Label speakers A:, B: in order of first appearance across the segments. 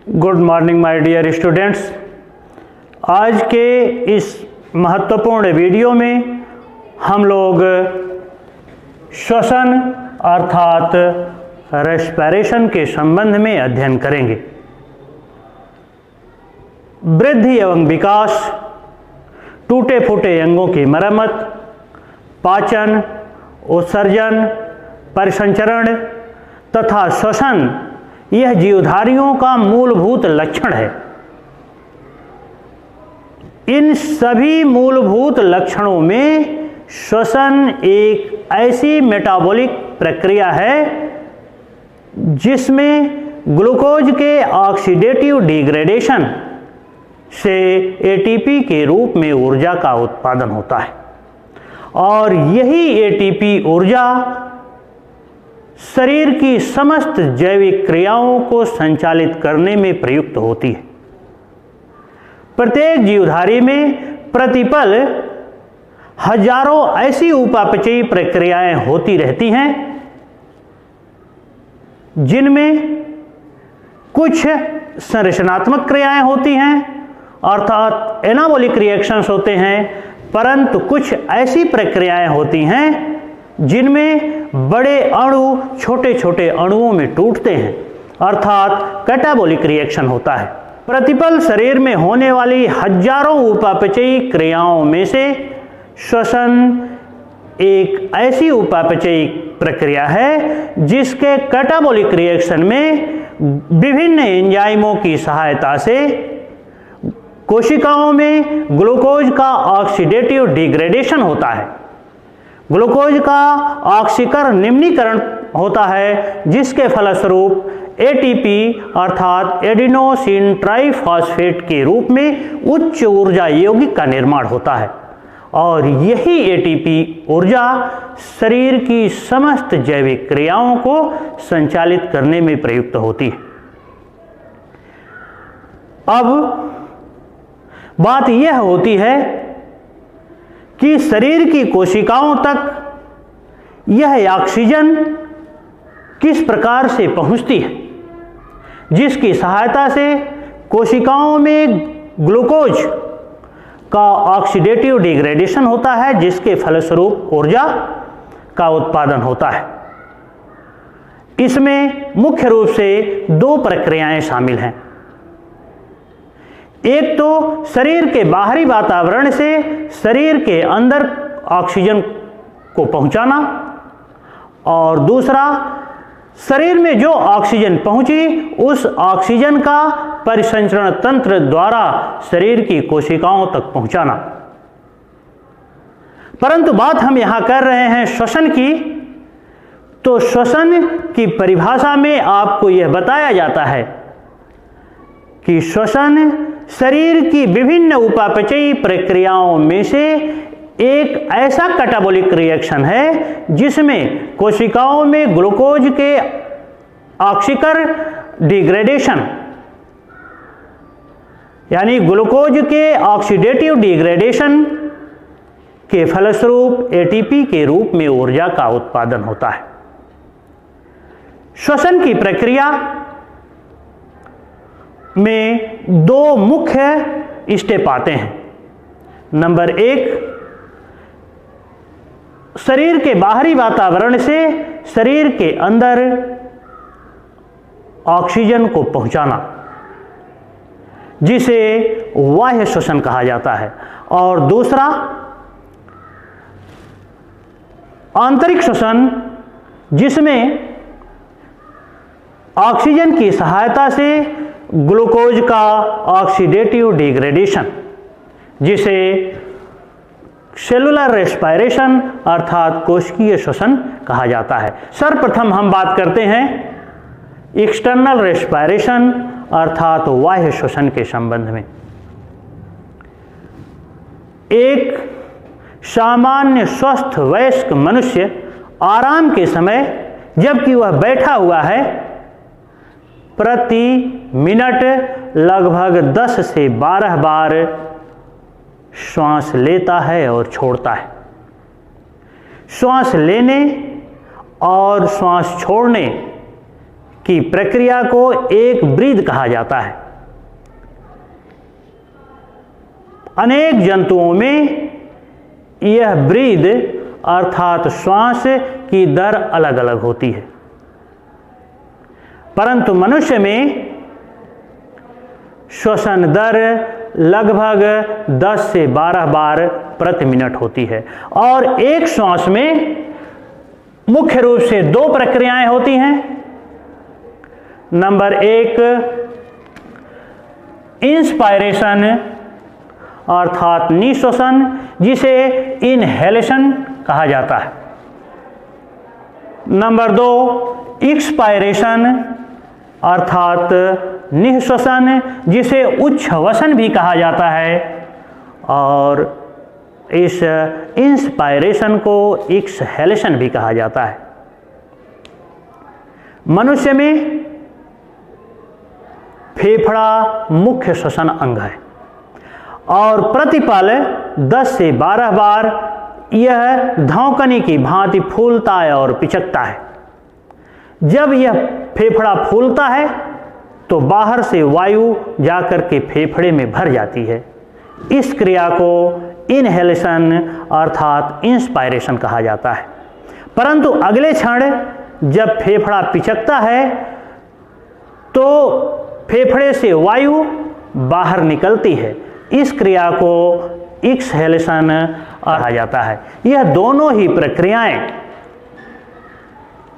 A: Good morning my dear students. आज के इस महत्वपूर्ण वीडियो में हम लोग श्वसन अर्थात रेस्पिरेशन के संबंध में अध्ययन करेंगे। वृद्धि एवं विकास, टूटे फूटे अंगों की मरम्मत, पाचन, उत्सर्जन, परिसंचरण तथा श्वसन यह जीवधारियों का मूलभूत लक्षण है। इन सभी मूलभूत लक्षणों में श्वसन एक ऐसी मेटाबॉलिक प्रक्रिया है जिसमें ग्लूकोज के ऑक्सीडेटिव डिग्रेडेशन से एटीपी के रूप में ऊर्जा का उत्पादन होता है और यही एटीपी ऊर्जा शरीर की समस्त जैविक क्रियाओं को संचालित करने में प्रयुक्त होती है। प्रत्येक जीवधारी में प्रतिपल हजारों ऐसी उपापचयी प्रक्रियाएं होती रहती हैं जिनमें कुछ संरचनात्मक क्रियाएं होती हैं अर्थात एनाबॉलिक रिएक्शंस होते हैं, परंतु कुछ ऐसी प्रक्रियाएं होती हैं जिनमें बड़े अणु छोटे छोटे अणुओं में टूटते हैं अर्थात कैटाबॉलिक रिएक्शन होता है। प्रतिपल शरीर में होने वाली हजारों उपापचयी क्रियाओं में से श्वसन एक ऐसी उपापचयी प्रक्रिया है जिसके कैटाबॉलिक रिएक्शन में विभिन्न एंजाइमों की सहायता से कोशिकाओं में ग्लूकोज का ऑक्सीडेटिव डिग्रेडेशन होता है। ग्लूकोज का ऑक्सीकरण निम्नीकरण होता है जिसके फलस्वरूप एटीपी अर्थात एडिनोसिन ट्राइफॉस्फेट के रूप में उच्च ऊर्जा यौगिक का निर्माण होता है और यही एटीपी ऊर्जा शरीर की समस्त जैविक क्रियाओं को संचालित करने में प्रयुक्त होती है। अब बात यह होती है कि शरीर की कोशिकाओं तक यह ऑक्सीजन किस प्रकार से पहुंचती है, जिसकी सहायता से कोशिकाओं में ग्लूकोज का ऑक्सीडेटिव डिग्रेडेशन होता है जिसके फलस्वरूप ऊर्जा का उत्पादन होता है। इसमें मुख्य रूप से दो प्रक्रियाएं शामिल हैं। एक तो शरीर के बाहरी वातावरण से शरीर के अंदर ऑक्सीजन को पहुंचाना और दूसरा शरीर में जो ऑक्सीजन पहुंची उस ऑक्सीजन का परिसंचरण तंत्र द्वारा शरीर की कोशिकाओं तक पहुंचाना। परंतु बात हम यहां कर रहे हैं श्वसन की, तो श्वसन की परिभाषा में आपको यह बताया जाता है कि श्वसन शरीर की विभिन्न उपापचयी प्रक्रियाओं में से एक ऐसा कैटाबॉलिक रिएक्शन है जिसमें कोशिकाओं में ग्लूकोज के ऑक्सीकरण डिग्रेडेशन यानी ग्लूकोज के ऑक्सीडेटिव डिग्रेडेशन के फलस्वरूप एटीपी के रूप में ऊर्जा का उत्पादन होता है। श्वसन की प्रक्रिया में दो मुख्य स्टेप आते हैं। नंबर एक, शरीर के बाहरी वातावरण से शरीर के अंदर ऑक्सीजन को पहुंचाना जिसे बाह्य श्वसन कहा जाता है और दूसरा आंतरिक श्वसन जिसमें ऑक्सीजन की सहायता से ग्लूकोज का ऑक्सीडेटिव डिग्रेडेशन जिसे सेलुलर रेस्पिरेशन अर्थात कोशिकीय श्वसन कहा जाता है। सर्वप्रथम हम बात करते हैं एक्सटर्नल रेस्पिरेशन अर्थात बाह्य श्वसन के संबंध में। एक सामान्य स्वस्थ वयस्क मनुष्य आराम के समय जबकि वह बैठा हुआ है प्रति मिनट लगभग 10 से 12 बार श्वास लेता है और छोड़ता है। श्वास लेने और श्वास छोड़ने की प्रक्रिया को एक ब्रीद कहा जाता है। अनेक जंतुओं में यह ब्रीद अर्थात श्वास की दर अलग अलग होती है, परंतु मनुष्य में श्वसन दर लगभग 10 से 12 बार प्रति मिनट होती है। और एक श्वास में मुख्य रूप से 2 प्रक्रियाएं होती हैं। नंबर 1 इंस्पायरेशन अर्थात निश्वसन, जिसे इनहेलेशन कहा जाता है। नंबर 2 एक्सपायरेशन अर्थात निःश्वसन, जिसे उच्छ्वसन भी कहा जाता है, और इस इंस्पायरेशन को एक्सहेलेशन भी कहा जाता है। मनुष्य में फेफड़ा मुख्य श्वसन अंग है और प्रतिपल 10 से 12 बार यह धौंकनी की भांति फूलता है और पिचकता है। जब यह फेफड़ा फूलता है तो बाहर से वायु जाकर के फेफड़े में भर जाती है। इस क्रिया को इनहेलेशन अर्थात इंस्पायरेशन कहा जाता है। परंतु अगले क्षण जब फेफड़ा पिचकता है तो फेफड़े से वायु बाहर निकलती है। इस क्रिया को एक्सहेलेशन कहा जाता है। यह दोनों ही प्रक्रियाएं,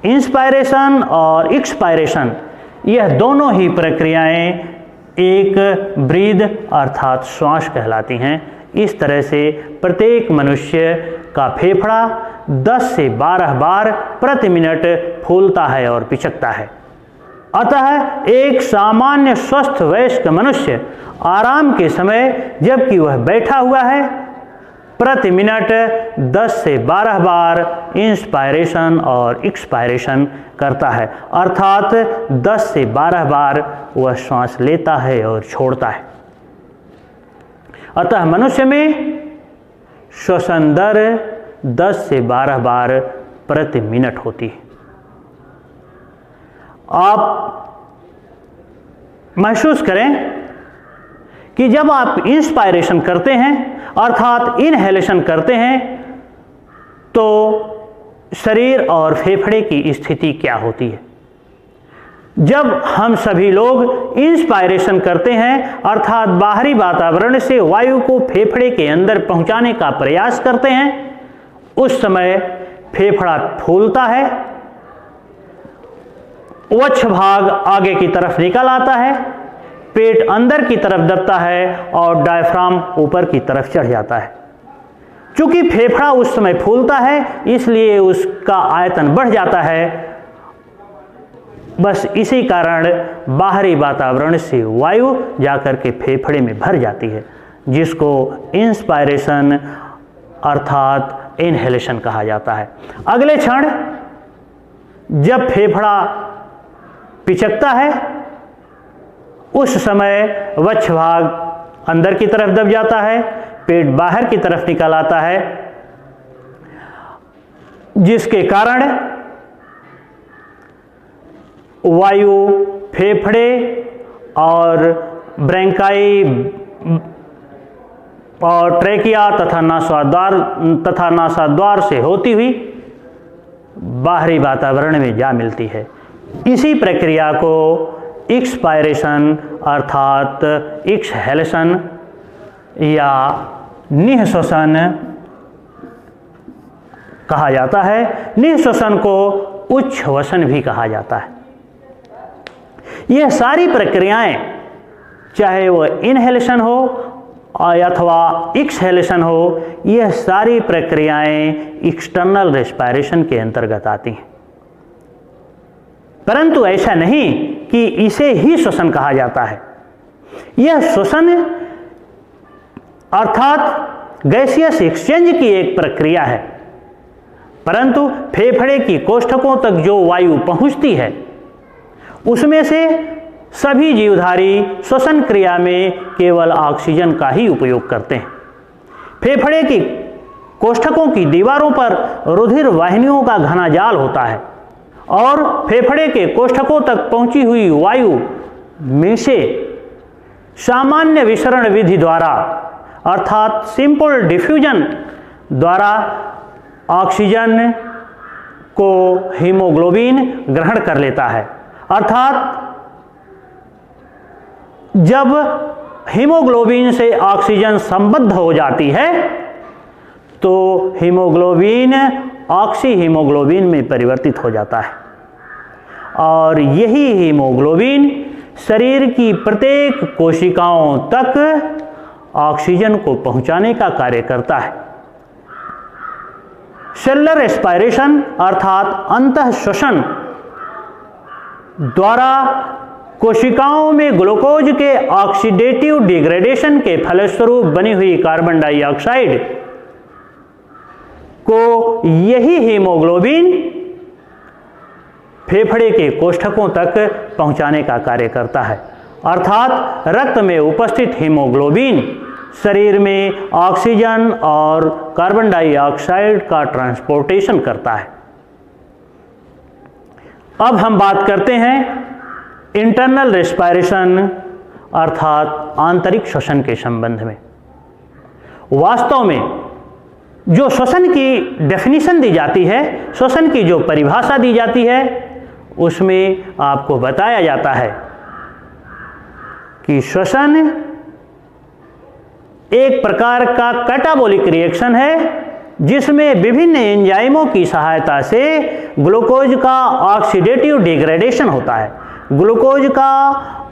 A: इंस्पायरेशन और एक्सपायरेशन, यह दोनों ही प्रक्रियाएं एक ब्रीद अर्थात श्वास कहलाती हैं। इस तरह से प्रत्येक मनुष्य का फेफड़ा 10 से 12 बार प्रति मिनट फूलता है और पिचकता है। अतः एक सामान्य स्वस्थ वयस्क मनुष्य आराम के समय जबकि वह बैठा हुआ है प्रति मिनट 10 से 12 बार इंस्पायरेशन और एक्सपायरेशन करता है, अर्थात 10 से 12 बार वह श्वास लेता है और छोड़ता है। अतः मनुष्य में श्वसन दर 10 से 12 बार प्रति मिनट होती है। आप महसूस करें कि जब आप इंस्पायरेशन करते हैं अर्थात इनहेलेशन करते हैं तो शरीर और फेफड़े की स्थिति क्या होती है। जब हम सभी लोग इंस्पायरेशन करते हैं अर्थात बाहरी वातावरण से वायु को फेफड़े के अंदर पहुंचाने का प्रयास करते हैं, उस समय फेफड़ा फूलता है, वक्ष भाग आगे की तरफ निकल आता है, पेट अंदर की तरफ दबता है और डायफ्राम ऊपर की तरफ चढ़ जाता है। चूंकि फेफड़ा उस समय फूलता है इसलिए उसका आयतन बढ़ जाता है। बस इसी कारण बाहरी वातावरण से वायु जाकर के फेफड़े में भर जाती है, जिसको इंस्पायरेशन अर्थात इनहेलेशन कहा जाता है। अगले क्षण जब फेफड़ा पिचकता है उस समय वक्ष भाग अंदर की तरफ दब जाता है, पेट बाहर की तरफ निकल आता है, जिसके कारण वायु फेफड़े और ब्रैंकाई और ट्रेकिया तथा नासाद्वार से होती हुई बाहरी वातावरण में जा मिलती है। इसी प्रक्रिया को एक्सपायरेशन अर्थात एक्सहेलेशन या निःश्वसन कहा जाता है। निःश्वसन को उच्छ्वसन भी कहा जाता है। यह सारी प्रक्रियाएं चाहे वह इनहेलेशन हो अथवा एक्सहेलेशन हो, यह सारी प्रक्रियाएं एक्सटर्नल रेस्पिरेशन के अंतर्गत आती हैं। परंतु ऐसा नहीं कि इसे ही श्वसन कहा जाता है। यह श्वसन अर्थात गैसियस एक्सचेंज की एक प्रक्रिया है, परंतु फेफड़े की कोष्ठकों तक जो वायु पहुंचती है उसमें से सभी जीवधारी श्वसन क्रिया में केवल ऑक्सीजन का ही उपयोग करते हैं। फेफड़े की कोष्ठकों की दीवारों पर रुधिर वाहिनियों का घना जाल होता है और फेफड़े के कोष्ठकों तक पहुंची हुई वायु में से सामान्य विसरण विधि द्वारा अर्थात सिंपल डिफ्यूजन द्वारा ऑक्सीजन को हीमोग्लोबिन ग्रहण कर लेता है। अर्थात जब हीमोग्लोबिन से ऑक्सीजन संबद्ध हो जाती है तो हीमोग्लोबिन ऑक्सी हीमोग्लोबिन में परिवर्तित हो जाता है और यही हीमोग्लोबिन शरीर की प्रत्येक कोशिकाओं तक ऑक्सीजन को पहुंचाने का कार्य करता है। सेलुलर एस्पायरेशन अर्थात अंतः श्वसन द्वारा कोशिकाओं में ग्लूकोज के ऑक्सीडेटिव डिग्रेडेशन के फलस्वरूप बनी हुई कार्बन डाइऑक्साइड को यही हीमोग्लोबिन फेफड़े के कोष्ठकों तक पहुंचाने का कार्य करता है। अर्थात रक्त में उपस्थित हीमोग्लोबिन शरीर में ऑक्सीजन और कार्बन डाइऑक्साइड का ट्रांसपोर्टेशन करता है। अब हम बात करते हैं इंटरनल रेस्पायरेशन अर्थात आंतरिक श्वसन के संबंध में। वास्तव में जो श्वसन की डेफिनेशन दी जाती है, श्वसन की जो परिभाषा दी जाती है, उसमें आपको बताया जाता है कि श्वसन एक प्रकार का कैटाबॉलिक रिएक्शन है जिसमें विभिन्न एंजाइमों की सहायता से ग्लूकोज का ऑक्सीडेटिव डिग्रेडेशन होता है, ग्लूकोज का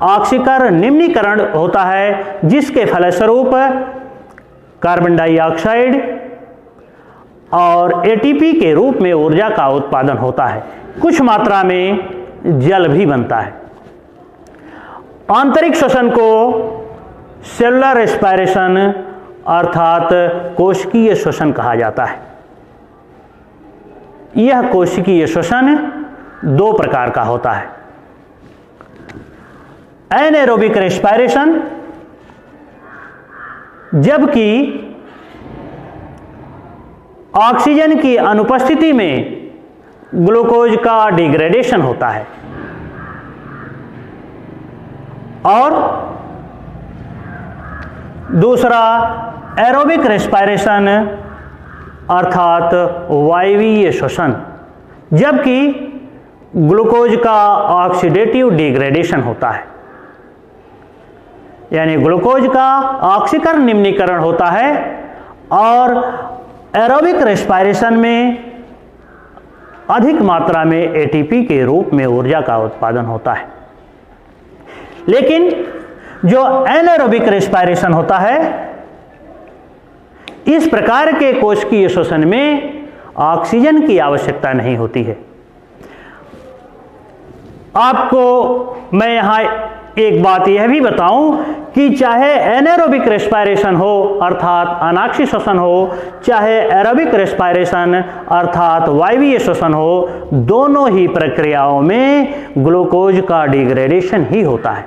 A: ऑक्सीकरण निम्नीकरण होता है, जिसके फलस्वरूप कार्बन डाइऑक्साइड और एटीपी के रूप में ऊर्जा का उत्पादन होता है। कुछ मात्रा में जल भी बनता है। आंतरिक श्वसन को सेलुलर रेस्पायरेशन अर्थात कोशिकीय श्वसन कहा जाता है। यह कोशिकीय श्वसन दो प्रकार का होता है। एनाएरोबिक रेस्पायरेशन, जबकि ऑक्सीजन की अनुपस्थिति में ग्लूकोज का डिग्रेडेशन होता है, और दूसरा एरोबिक रेस्पायरेशन अर्थात वायवीय श्वसन, जबकि ग्लूकोज का ऑक्सीडेटिव डिग्रेडेशन होता है, यानी ग्लूकोज का ऑक्सीकरण निम्नीकरण होता है और एरोबिक रेस्पायरेशन में अधिक मात्रा में एटीपी के रूप में ऊर्जा का उत्पादन होता है। लेकिन जो एनाएरोबिक रेस्पायरेशन होता है, इस प्रकार के कोशिकीय श्वसन में ऑक्सीजन की आवश्यकता नहीं होती है। आपको मैं यहाँ एक बात यह भी बताऊं कि चाहे एनाएरोबिक रेस्पायरेशन हो अर्थात अनाक्षी श्वसन हो, चाहे एरोबिक रेस्पायरेशन अर्थात वायवीय श्वसन हो, दोनों ही प्रक्रियाओं में ग्लूकोज का डिग्रेडेशन ही होता है,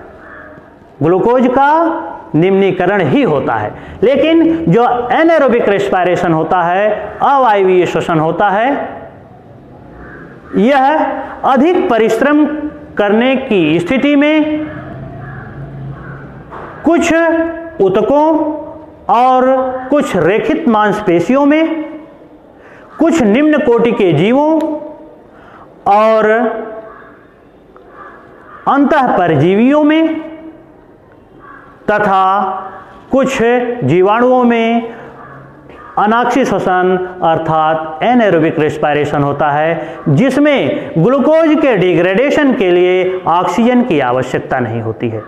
A: ग्लूकोज का निम्नीकरण ही होता है। लेकिन जो एनाएरोबिक रेस्पायरेशन होता है, अवायवीय श्वसन होता है, यह अधिक परिश्रम करने की स्थिति में कुछ ऊतकों और कुछ रेखित मांसपेशियों में, कुछ निम्न कोटि के जीवों और अंतःपरजीवियों में तथा कुछ जीवाणुओं में अनाक्षी श्वसन अर्थात एनाएरोबिक रेस्पायरेशन होता है, जिसमें ग्लूकोज के डिग्रेडेशन के लिए ऑक्सीजन की आवश्यकता नहीं होती है।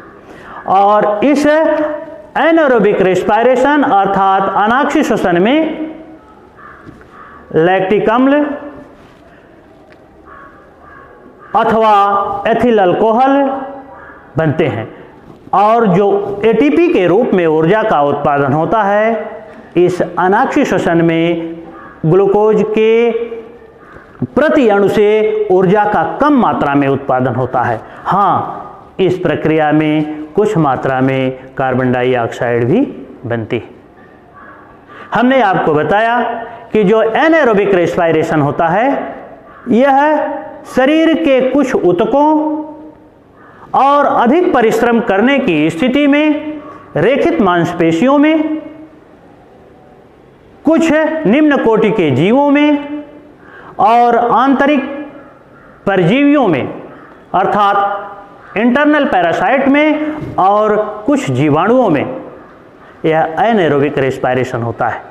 A: और इस एनाएरोबिक रेस्पायरेशन अर्थात अनाक्षी श्वसन में लैक्टिक अम्ल अथवा एथिल अल्कोहल बनते हैं, और जो एटीपी के रूप में ऊर्जा का उत्पादन होता है, इस अनाक्षी श्वसन में ग्लूकोज के प्रति अणु से ऊर्जा का कम मात्रा में उत्पादन होता है। हाँ, इस प्रक्रिया में कुछ मात्रा में कार्बन डाइऑक्साइड भी बनती है। हमने आपको बताया कि जो एनाएरोबिक रेस्पायरेशन होता है, यह शरीर के कुछ ऊतकों और अधिक परिश्रम करने की स्थिति में रेखित मांसपेशियों में, कुछ निम्न कोटि के जीवों में और आंतरिक परजीवियों में अर्थात इंटरनल पैरासाइट में और कुछ जीवाणुओं में यह एनाएरोबिक रेस्पिरेशन होता है।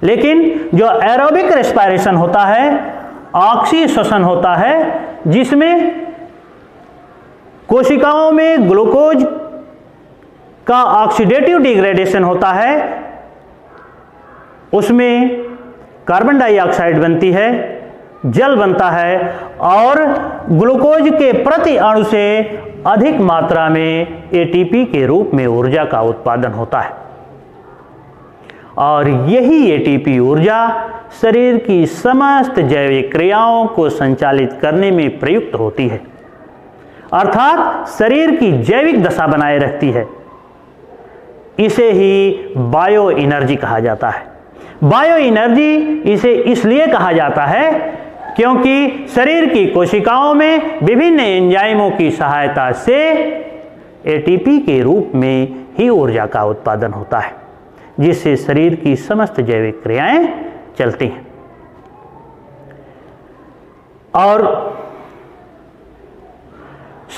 A: लेकिन जो एरोबिक रेस्पिरेशन होता है, ऑक्सी श्वसन होता है, जिसमें कोशिकाओं में ग्लूकोज का ऑक्सीडेटिव डिग्रेडेशन होता है, उसमें कार्बन डाइऑक्साइड बनती है, जल बनता है और ग्लूकोज के प्रति अणु से अधिक मात्रा में एटीपी के रूप में ऊर्जा का उत्पादन होता है और यही एटीपी ऊर्जा शरीर की समस्त जैविक क्रियाओं को संचालित करने में प्रयुक्त होती है, अर्थात शरीर की जैविक दशा बनाए रखती है। इसे ही बायो एनर्जी कहा जाता है। बायो एनर्जी इसे इसलिए कहा जाता है क्योंकि शरीर की कोशिकाओं में विभिन्न एंजाइमों की सहायता से एटीपी के रूप में ही ऊर्जा का उत्पादन होता है, जिससे शरीर की समस्त जैविक क्रियाएं चलती हैं। और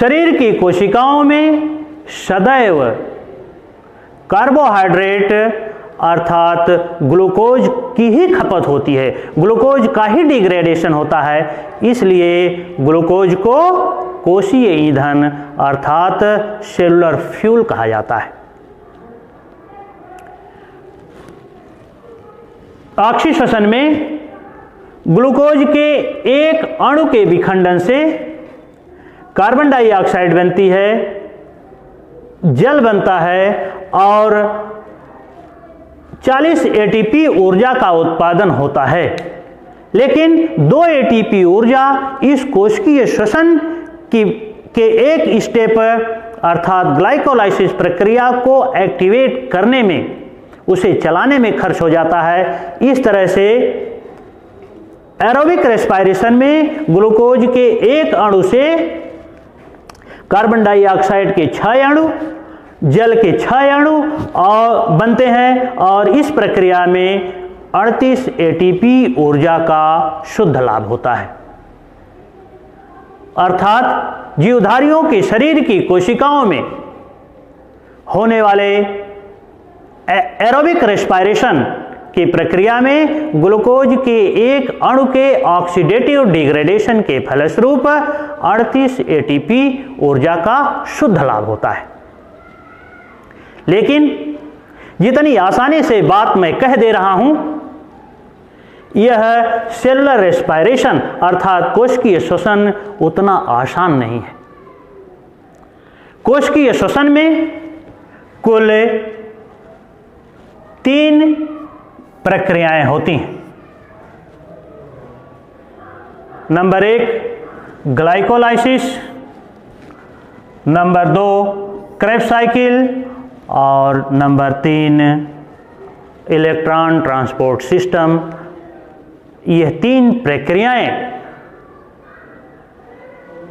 A: शरीर की कोशिकाओं में सदैव कार्बोहाइड्रेट अर्थात ग्लूकोज की ही खपत होती है, ग्लूकोज का ही डिग्रेडेशन होता है। इसलिए ग्लूकोज को कोशीय ईंधन अर्थात सेलुलर फ्यूल कहा जाता है। ऑक्सी श्वसन में ग्लूकोज के एक अणु के विखंडन से कार्बन डाइऑक्साइड बनती है, जल बनता है और 40 एटीपी ऊर्जा का उत्पादन होता है। लेकिन 2 एटीपी ऊर्जा इस कोशिकीय श्वसन के एक स्टेप अर्थात ग्लाइकोलाइसिस प्रक्रिया को एक्टिवेट करने में, उसे चलाने में खर्च हो जाता है। इस तरह से एरोबिक रेस्पिरेशन में ग्लूकोज के एक अणु से कार्बन डाइऑक्साइड के 6 अणु, जल के 6 अणु और बनते हैं और इस प्रक्रिया में 38 एटीपी ऊर्जा का शुद्ध लाभ होता है। अर्थात जीवधारियों के शरीर की कोशिकाओं में होने वाले एरोबिक रेस्पिरेशन की प्रक्रिया में ग्लूकोज के एक अणु के ऑक्सीडेटिव डिग्रेडेशन के फलस्वरूप 38 एटीपी ऊर्जा का शुद्ध लाभ होता है। लेकिन जितनी आसानी से बात मैं कह दे रहा हूं, यह सेलुलर रेस्पिरेशन अर्थात कोशिकीय श्वसन उतना आसान नहीं है। कोशिकीय श्वसन में कुल 3 प्रक्रियाएं होती हैं। Number 1 glycolysis, number 2 Krebs cycle और नंबर 3 इलेक्ट्रॉन ट्रांसपोर्ट सिस्टम। यह 3 प्रक्रियाएं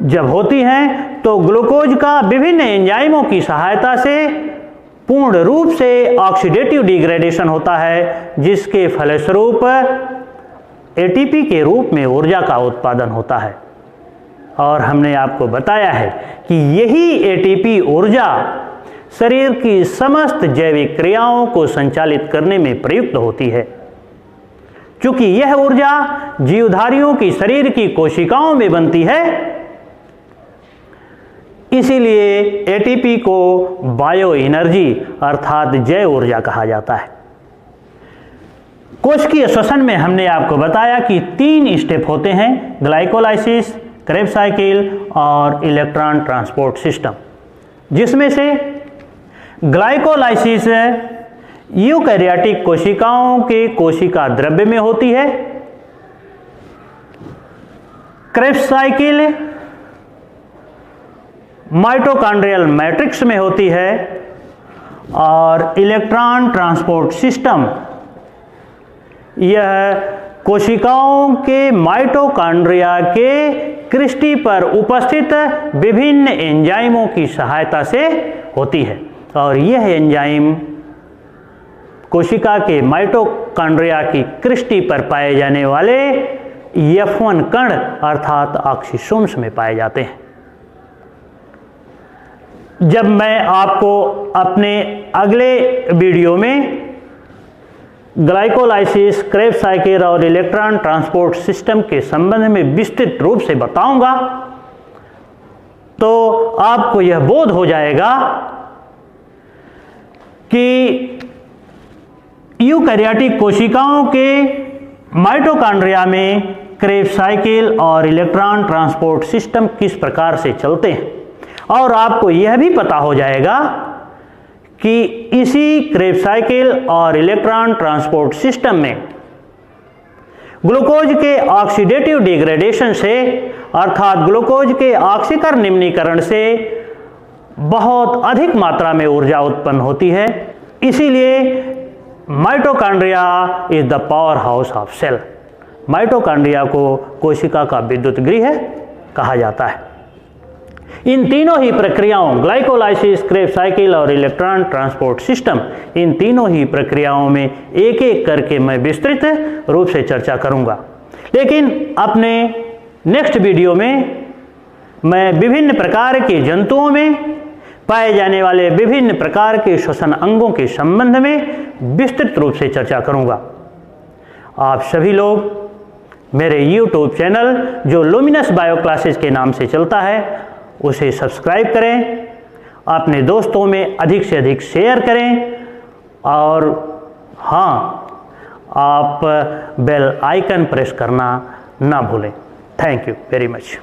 A: जब होती हैं तो ग्लूकोज का विभिन्न एंजाइमों की सहायता से पूर्ण रूप से ऑक्सीडेटिव डिग्रेडेशन होता है, जिसके फलस्वरूप एटीपी के रूप में ऊर्जा का उत्पादन होता है। और हमने आपको बताया है कि यही एटीपी ऊर्जा शरीर की समस्त जैविक क्रियाओं को संचालित करने में प्रयुक्त होती है। चूंकि यह ऊर्जा जीवधारियों की शरीर की कोशिकाओं में बनती है, इसीलिए एटीपी को बायो एनर्जी अर्थात जैव ऊर्जा कहा जाता है। कोशिकीय श्वसन में हमने आपको बताया कि 3 स्टेप होते हैं, ग्लाइकोलाइसिस, क्रेब्स साइकिल और इलेक्ट्रॉन ट्रांसपोर्ट सिस्टम, जिसमें से ग्लाइकोलाइसिस यूकैरियोटिक कोशिकाओं के कोशिका द्रव्य में होती है, क्रेब्स साइकिल माइटोकॉन्ड्रियल मैट्रिक्स में होती है और इलेक्ट्रॉन ट्रांसपोर्ट सिस्टम यह कोशिकाओं के माइटोकॉन्ड्रिया के क्रिस्टी पर उपस्थित विभिन्न एंजाइमों की सहायता से होती है और यह एंजाइम कोशिका के माइटोकॉन्ड्रिया की क्रिस्टी पर पाए जाने वाले F1 कण अर्थात ऑक्सीसोम्स में पाए जाते हैं। जब मैं आपको अपने अगले वीडियो में ग्लाइकोलाइसिस, क्रेब्स साइकिल और इलेक्ट्रॉन ट्रांसपोर्ट सिस्टम के संबंध में विस्तृत रूप से बताऊंगा तो आपको यह बोध हो जाएगा कि यूकैरियोटिक कोशिकाओं के माइटोकॉन्ड्रिया में क्रेब्स साइकिल और इलेक्ट्रॉन ट्रांसपोर्ट सिस्टम किस प्रकार से चलते हैं और आपको यह भी पता हो जाएगा कि इसी क्रेब्स साइकिल और इलेक्ट्रॉन ट्रांसपोर्ट सिस्टम में ग्लूकोज के ऑक्सीडेटिव डिग्रेडेशन से अर्थात ग्लूकोज के ऑक्सीकर निम्नीकरण से बहुत अधिक मात्रा में ऊर्जा उत्पन्न होती है। इसीलिए mitochondria is the power house of cell. Mitochondria को कोशिका का विद्युत गृह कहा जाता है। इन तीनों ही प्रक्रियाओं ग्लाइकोलाइसिस, क्रेब्स साइकिल और इलेक्ट्रॉन ट्रांसपोर्ट सिस्टम, इन तीनों ही प्रक्रियाओं में एक एक करके मैं विस्तृत रूप से चर्चा करूंगा। लेकिन अपने नेक्स्ट वीडियो में मैं विभिन्न प्रकार के जंतुओं में पाए जाने वाले विभिन्न प्रकार के श्वसन अंगों के संबंध में विस्तृत रूप से चर्चा करूंगा। आप सभी लोग मेरे YouTube चैनल जो लुमिनस बायो क्लासेस के नाम से चलता है उसे सब्सक्राइब करें, अपने दोस्तों में अधिक से अधिक शेयर करें और हाँ, आप बेल आइकन प्रेस करना ना भूलें। Thank you very much.